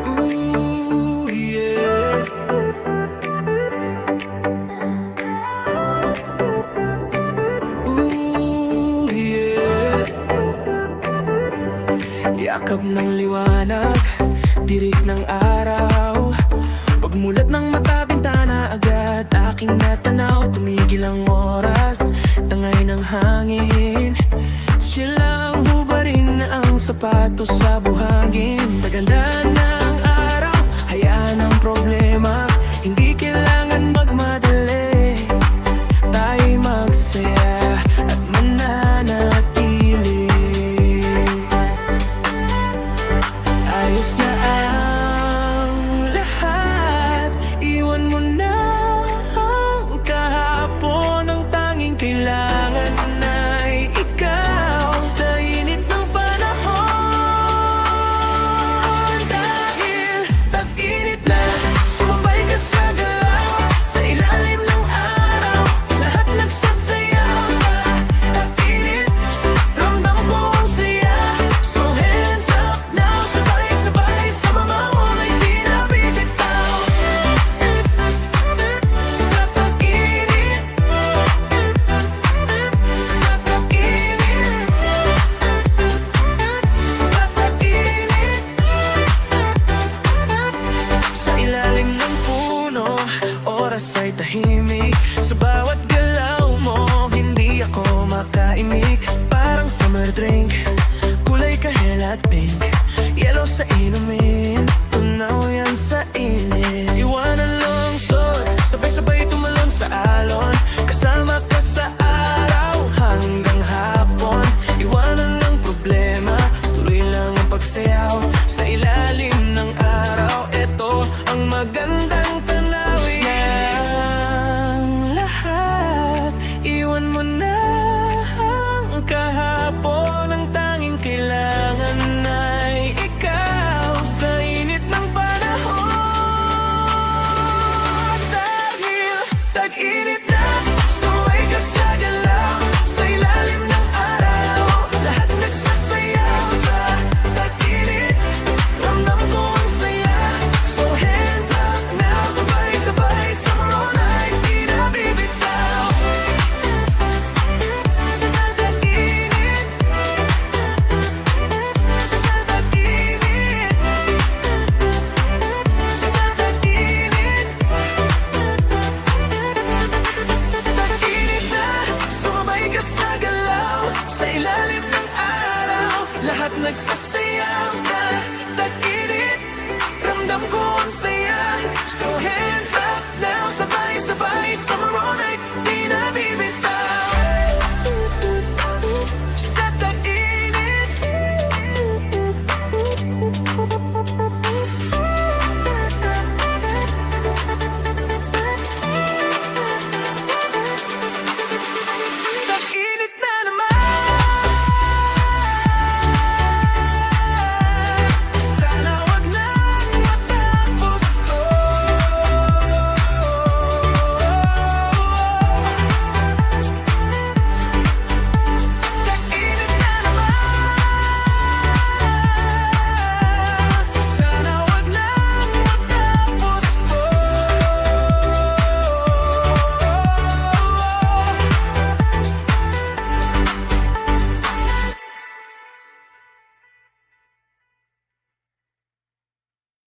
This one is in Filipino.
Ooh, yeah. Ooh, yeah. Yakap ng liwanag, tirik ng araw, pagmulat ng mata, bintana agad aking natanaw. Tumigil ang oras, tangay ng hangin, silang hubarin ang sapatos sa buhangin. Sa ganda ng araw, hayaan ang problema, hindi kailangan magmadali, tayo'y magsaya at mananatili. Ayos na ang lahat, iwan mo na ang kahapon. Ang tanging kailangan ay ikaw sa init ng panahon. Dahil tag-init na, sumabay ka sa galaw, sa ilalim ng araw, lahat nagsasayaw. Sa tag-init, ramdam ko ang saya. So hands up now, sabay-sabay sa mga ulay di na bibitaw. Sa tag-init, sa tag-init, sa tag-init. Sa ilalim ng puno, oras ay tahimik. Sa bawat galaw mo, hindi ako makaimik. Parang summer drink, kulay kahel at pink, yellow sa inumin, tunaw yan sa init. Iwanan lungsod, sabay-sabay tumalon sa alon, kasama ka sa araw hanggang hapon. Iwanan ng problema, tuloy lang ang pagsayaw. Sa ilalim ng araw, eto ang magandang tanawin. Ng lahat, iwan mo na ang kahapon. Ang tanging kailangan ay ikaw sa init ng panahon. Dahil tag-init na, sumay ka sa galaw, sa ilalim ng araw, lahat nagsasayaw. Sa tag-init, ramdam ko ang saya. So hands up now, sabay-sabay sa maroon ay di na bibitaw. Sa tag-init, sa tag-init, sa tag-init. Tag-init na, sumabay ka sa galaw, sa ilalim ng araw, lahat nagsasayaw.